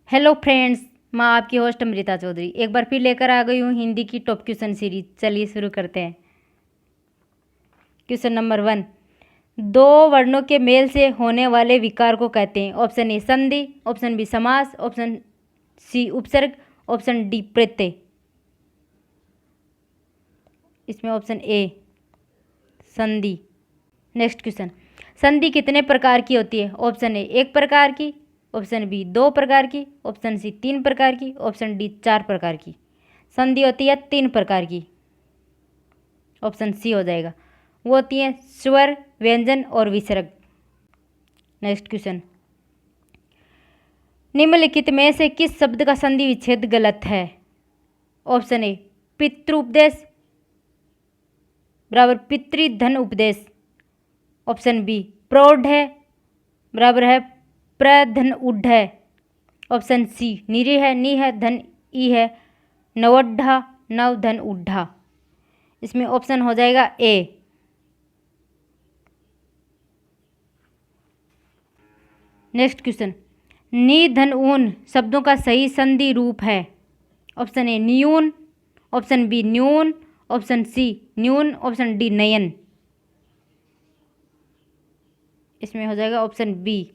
Hello friends, मैं आपकी host Amrita Chaudhary एक बार फिर लेकर आ गई हूँ हिंदी की टॉप क्वेश्चन सीरीज। चलिए शुरू करते हैं। Question number 1। दो वर्णों के मेल से होने वाले विकार को कहते हैं। ऑप्शन ए संधि, ऑप्शन बी समास, ऑप्शन सी उपसर्ग, ऑप्शन डी प्रत्यय। इसमें ऑप्शन ए संधि। Next question. संधि कितने प्रकार की होती है? ऑप्शन ए एक प्रकार की, ऑप्शन बी दो प्रकार की, ऑप्शन सी तीन प्रकार की, ऑप्शन डी चार प्रकार की। संधि होती है तीन प्रकार की। ऑप्शन सी हो जाएगा। वो होती है स्वर, व्यंजन और विसर्ग। Next question. निम्नलिखित में से किस शब्द का संधि विच्छेद गलत है? ऑप्शन ए पितृउपदेश बराबर पितृधन उपदेश, ऑप्शन बी प्रौढ़ है बराबर है प्रधन उढ़ है, ऑप्शन सी निरी है नी है धन ई है नवोढ़ा नव धन उढ़ा। इसमें ऑप्शन हो जाएगा ए। Next question. नी धन ऊन शब्दों का सही संधि रूप है? ऑप्शन ए न्यून, ऑप्शन बी न्यून, ऑप्शन सी न्यून, ऑप्शन डी नयन। इसमें हो जाएगा ऑप्शन बी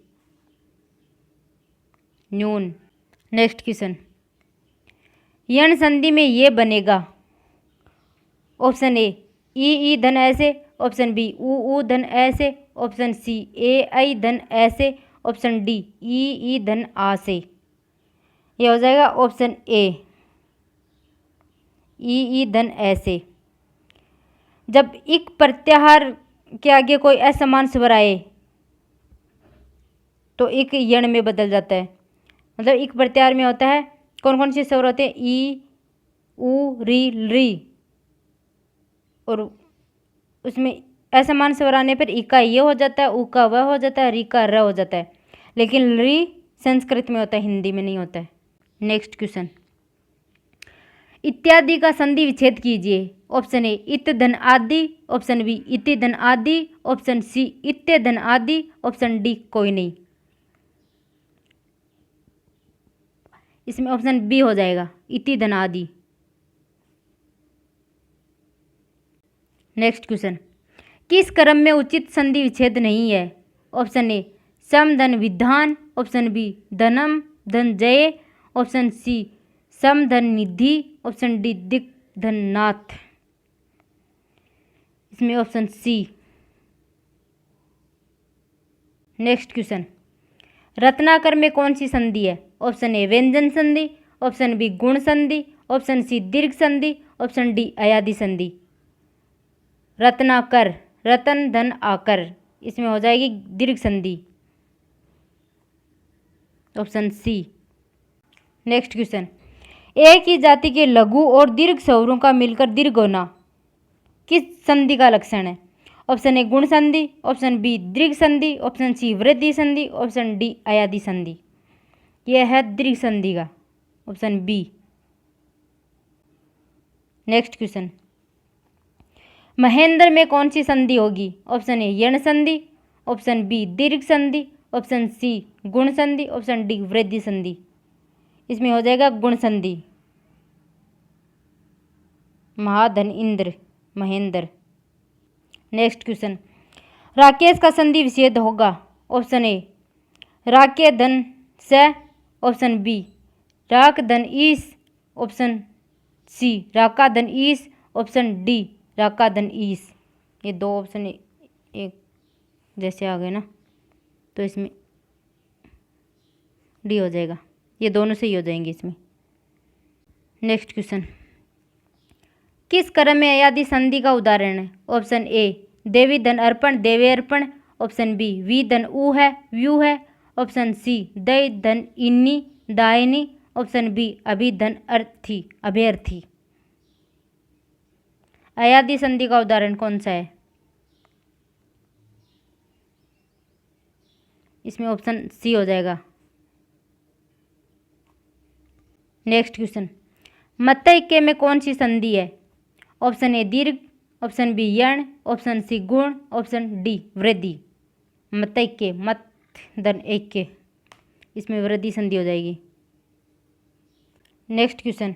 न्यून। Next question. यण संधि में ये बनेगा। ऑप्शन ए ई धन ऐसे, ऑप्शन बी ऊ धन ऐसे, ऑप्शन सी ए आई धन ऐसे, ऑप्शन डी ई धन आ से। ये हो जाएगा ऑप्शन ए ई धन ऐसे। जब इक प्रत्याहार के आगे कोई असमान स्वर आए तो इक यण में बदल जाता है। मतलब इक प्रत्याहार में होता है कौन कौन से स्वर होते हैं? ई ऊ री। और उसमें असमान स्वर आने पर ई का ये हो जाता है, ऊ का वह हो जाता है, री का र हो जाता है। लेकिन री संस्कृत में होता है, हिंदी में नहीं होता है। Next question. इत्यादि का संधि विच्छेद कीजिए। ऑप्शन ए इत धन आदि, ऑप्शन बी इति धन आदि, ऑप्शन सी इत्ते धन आदि, ऑप्शन डी कोई नहीं। इसमें ऑप्शन बी हो जाएगा इति धन आदि। Next question. किस क्रम में उचित संधि विच्छेद नहीं है? ऑप्शन ए सम धन विधान, ऑप्शन बी धनम धन जय, ऑप्शन सी सम धन निधि, ऑप्शन डी दिक धन नाथ। इसमें ऑप्शन सी। Next question. रत्नाकर में कौन सी संधि है? ऑप्शन ए व्यंजन संधि, ऑप्शन बी गुण संधि, ऑप्शन सी दीर्घ संधि, ऑप्शन डी अयादि संधि। रत्नाकर रतन धन आकर, इसमें हो जाएगी दीर्घ संधि, ऑप्शन सी। Next question. एक ही जाति के लघु और दीर्घ स्वरों का मिलकर दीर्घ होना किस संधि का लक्षण है? ऑप्शन ए गुण संधि, ऑप्शन बी दीर्घ संधि, ऑप्शन सी वृद्धि संधि, ऑप्शन डी अयादि संधि। यह है दीर्घ संधि का, ऑप्शन बी। Next question. महेंद्र में कौन सी संधि होगी? ऑप्शन ए यण संधि, ऑप्शन बी दीर्घ संधि, ऑप्शन सी गुण संधि, ऑप्शन डी वृद्धि संधि। इसमें हो जाएगा गुण संधि। महाधन इंद्र महेंद्र। Next question. राकेश का संधि विच्छेद होगा। ऑप्शन ए राके धन से, ऑप्शन बी राक धन ईस, ऑप्शन सी राका धन ईस, ऑप्शन डी राका धन ईस। ये दो ऑप्शन एक जैसे आ गए ना, तो इसमें डी हो जाएगा। ये दोनों सही हो जाएंगे इसमें। Next question. किस क्रम में अयादि संधि का उदाहरण है? ऑप्शन ए देवी धन अर्पण देवे अर्पण, ऑप्शन बी वी धन ऊ है व्यू है, ऑप्शन सी दय धन इन्नी दायनी, ऑप्शन बी अभि धन अर्थी अभ्यर्थी। अयादि संधि का उदाहरण कौन सा है? इसमें ऑप्शन सी हो जाएगा। Next question. मत्तइक्के में कौन सी संधि है? ऑप्शन ए दीर्घ, ऑप्शन बी यण, ऑप्शन सी गुण, ऑप्शन डी वृद्धि। मत्तइक्के मत धन इक्के, इसमें वृद्धि संधि हो जाएगी। नेक्स्ट क्वेश्चन,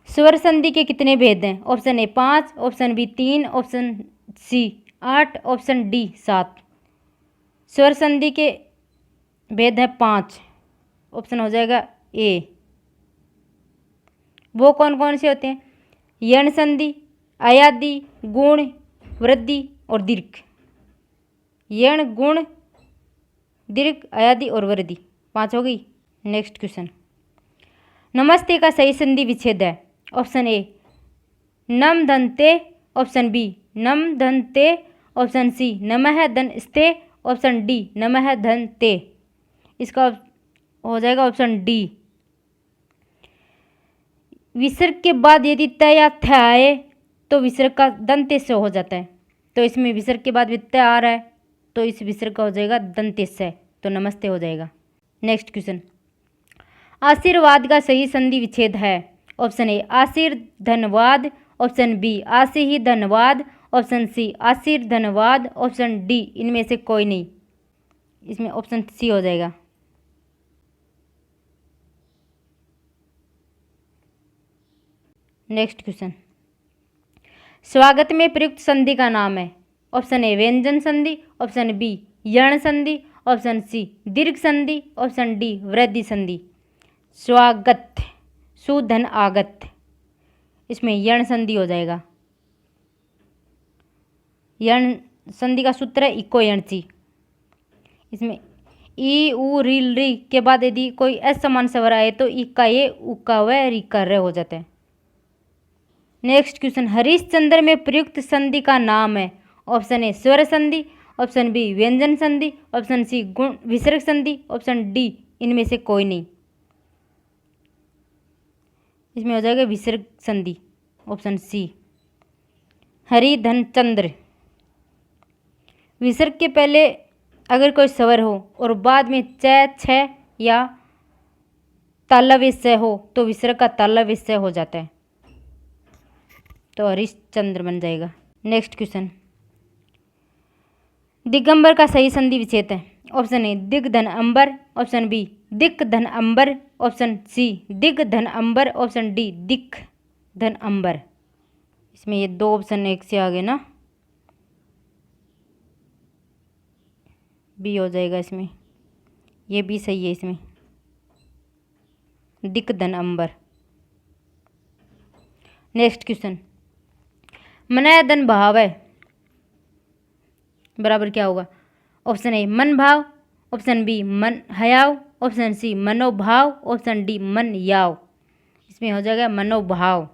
स्वर संधि के कितने भेद हैं? Option A 5, option B 3, option C 8, option D 7। स्वर संधि के भेद है 5, ऑप्शन हो जाएगा ए। वो कौन कौन से होते हैं? यण संधि, अयादि, गुण, वृद्धि और दीर्घ। यण, गुण, दीर्घ, अयादि और वृद्धि, 5 हो गई। नेक्स्ट क्वेश्चन, नमस्ते का सही संधि विच्छेद है? ऑप्शन ए नम धन ते, ऑप्शन बी नम धन ते, ऑप्शन सी नमः धन स्ते, ऑप्शन डी नमः धन ते। इसका हो जाएगा ऑप्शन डी। विसर्ग के बाद यदि त या थ आए तो विसर्ग का दंत्य से हो जाता है, तो इसमें विसर्ग के बाद भी त आ रहा है तो इस विसर्ग का हो जाएगा दंत्य से, तो नमस्ते हो जाएगा। नेक्स्ट क्वेश्चन, आशीर्वाद का सही संधि विच्छेद है? ऑप्शन ए आशीर्धनवाद, ऑप्शन बी आशी ही धनवाद, ऑप्शन सी आशीर्धनवाद, ऑप्शन डी इनमें से कोई नहीं। इसमें ऑप्शन सी हो जाएगा। नेक्स्ट क्वेश्चन, स्वागत में प्रयुक्त संधि का नाम है? ऑप्शन ए व्यंजन संधि, ऑप्शन बी यण संधि, ऑप्शन सी दीर्घ संधि, ऑप्शन डी वृद्धि संधि। स्वागत, सुधन आगत, इसमें यण संधि हो जाएगा। यण संधि का सूत्र है इको यणची। इसमें ई उ रील री के बाद यदि कोई असमान स्वर आए तो ई का ये, उ का व, री का र हो जाता है। नेक्स्ट क्वेश्चन, हरिश्चंद्र में प्रयुक्त संधि का नाम है? ऑप्शन ए स्वर संधि, ऑप्शन बी व्यंजन संधि, ऑप्शन सी गुण विसर्ग संधि, ऑप्शन डी इनमें से कोई नहीं। इसमें हो जाएगा विसर्ग संधि, ऑप्शन सी। हरिधन चंद्र, विसर्ग के पहले अगर कोई स्वर हो और बाद में च, छ या तालव्य स हो तो विसर्ग का तालव्य स हो जाता है, तो हरिश्चंद्र बन जाएगा। नेक्स्ट क्वेश्चन, दिगंबर का सही संधि विच्छेद है? ऑप्शन ए दिग धन अंबर, ऑप्शन बी दिक धन अंबर, ऑप्शन सी दिग धन अंबर, ऑप्शन डी दिक धन अंबर। इसमें ये 2 ऑप्शन एक से आगे ना, बी हो जाएगा इसमें, ये भी सही है। इसमें दिक धन अंबर। नेक्स्ट क्वेश्चन, मनाया धन भाव है बराबर क्या होगा? ऑप्शन ए मन भाव, ऑप्शन बी मन हयाव, ऑप्शन सी मनोभाव, ऑप्शन डी मन याव। इसमें हो जाएगा मनोभाव।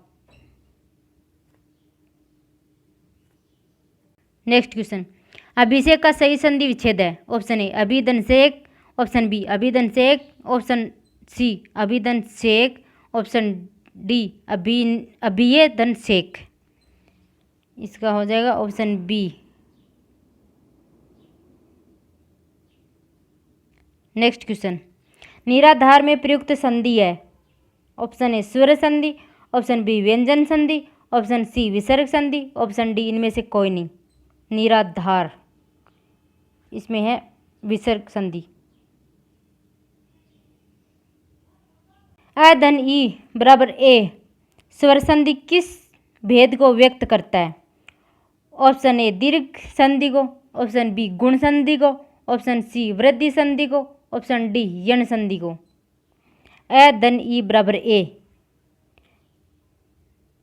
नेक्स्ट क्वेश्चन, अभिषेक का सही संधि विच्छेद है? ऑप्शन ए अभिधन सेक, ऑप्शन बी अभिधन सेक, ऑप्शन सी अभिधन सेक, ऑप्शन डी अभिये धन सेक। इसका हो जाएगा ऑप्शन बी। नेक्स्ट क्वेश्चन, निराधार में प्रयुक्त संधि है? ऑप्शन ए स्वर संधि, ऑप्शन बी व्यंजन संधि, ऑप्शन सी विसर्ग संधि, ऑप्शन डी इनमें से कोई नहीं। निराधार, इसमें है विसर्ग संधि। अ धन ई बराबर ए स्वर संधि किस भेद को व्यक्त करता है? ऑप्शन ए दीर्घ संधि को, ऑप्शन बी गुण संधि को, ऑप्शन सी वृद्धि संधि को, ऑप्शन डी यण संधि को। अ धन ई बराबर ए,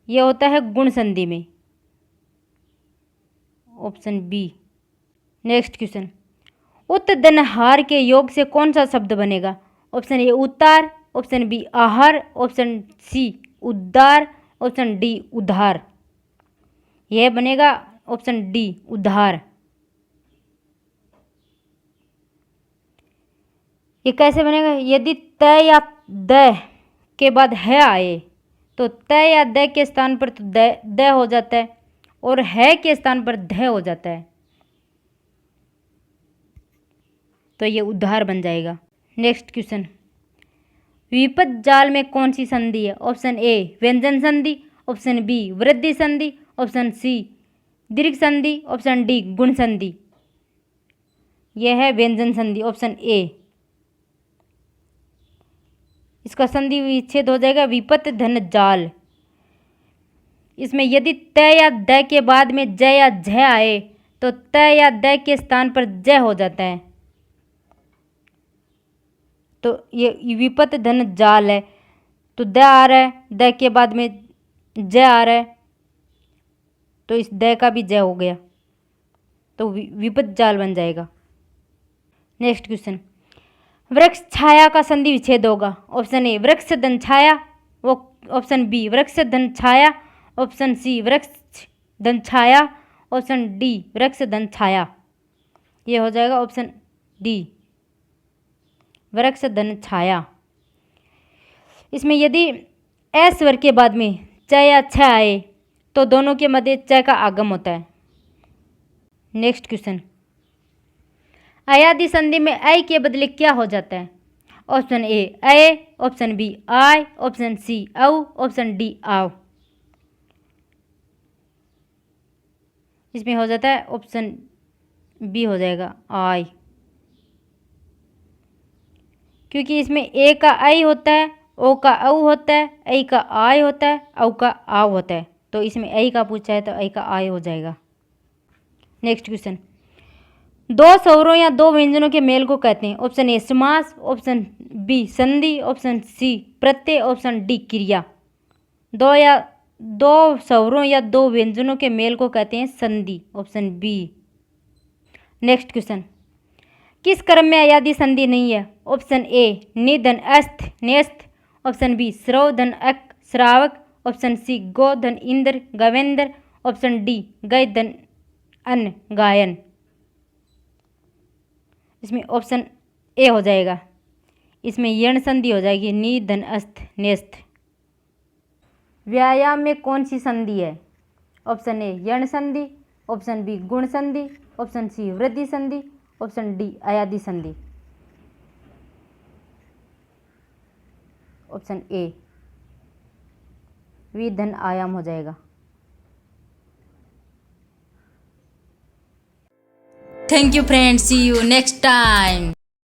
यह होता है गुण संधि में, ऑप्शन बी। नेक्स्ट क्वेश्चन, उत्तधनहार के योग से कौन सा शब्द बनेगा? ऑप्शन ए उतार, ऑप्शन बी आहार, ऑप्शन सी उद्धार, ऑप्शन डी उधार। यह बनेगा ऑप्शन डी उधार। ये कैसे बनेगा? यदि त या द के बाद है आए तो त या द के स्थान पर तो द हो जाता है और है के स्थान पर ध हो जाता है, तो ये उद्धार बन जाएगा। नेक्स्ट क्वेश्चन, विपद जाल में कौन सी संधि है? ऑप्शन ए व्यंजन संधि, ऑप्शन बी वृद्धि संधि, ऑप्शन सी दीर्घ संधि, ऑप्शन डी गुण संधि। यह है व्यंजन संधि, ऑप्शन ए। इसका संधि विच्छेद हो जाएगा विपत धन जाल। इसमें यदि त या द के बाद में ज या झ आए तो त या द के स्थान पर ज हो जाता है, तो ये विपत धन जाल है। तो द आ रहा है, द के बाद में ज आ रहा है, तो इस द का भी ज हो गया, तो विपत जाल बन जाएगा। नेक्स्ट क्वेश्चन, वृक्ष छाया का संधि विच्छेद होगा। ऑप्शन ए वृक्ष धन छाया, वो ऑप्शन बी वृक्ष धन छाया, ऑप्शन सी वृक्ष धन छाया, ऑप्शन डी वृक्ष धन छाया। ये हो जाएगा ऑप्शन डी वृक्ष धन छाया। इसमें यदि ए स्वर के बाद में च या छ आए तो दोनों के मध्य च का आगम होता है। नेक्स्ट क्वेश्चन, अयादि संधि में ऐ के बदले क्या हो जाता है। ऑप्शन ए अय, ऑप्शन बी आय, ऑप्शन सी औ, ऑप्शन डी आव। इसमें हो जाता है ऑप्शन बी हो जाएगा आय, क्योंकि इसमें ए का आई होता है, ओ का औ होता है, ऐ का आय होता है, औ का आव होता है, तो इसमें ऐ का पूछा है तो ऐ का आय हो जाएगा। नेक्स्ट क्वेश्चन, दो स्वरों या दो व्यंजनों के मेल को कहते हैं। ऑप्शन ए समास, ऑप्शन बी संधि, ऑप्शन सी प्रत्यय, ऑप्शन डी क्रिया। दो स्वरों या दो व्यंजनों के मेल को कहते हैं संधि, ऑप्शन बी। नेक्स्ट क्वेश्चन, किस क्रम में अयादि संधि नहीं है। ऑप्शन ए निधन अस्थ नेस्थ, ऑप्शन बी श्रव धन अक श्रावक, ऑप्शन सी गो धन इंद्र गवेंद्र, ऑप्शन डी गय धन अन्न गायन। इसमें ऑप्शन ए हो जाएगा, इसमें यण संधि हो जाएगी नी धन अस्थ नेस्थ। व्यायाम में कौन सी संधि है। ऑप्शन ए यण संधि, ऑप्शन बी गुण संधि, ऑप्शन सी वृद्धि संधि, ऑप्शन डी अयादि संधि। ऑप्शन ए विधन आयाम हो जाएगा। Thank you friends, see you next time.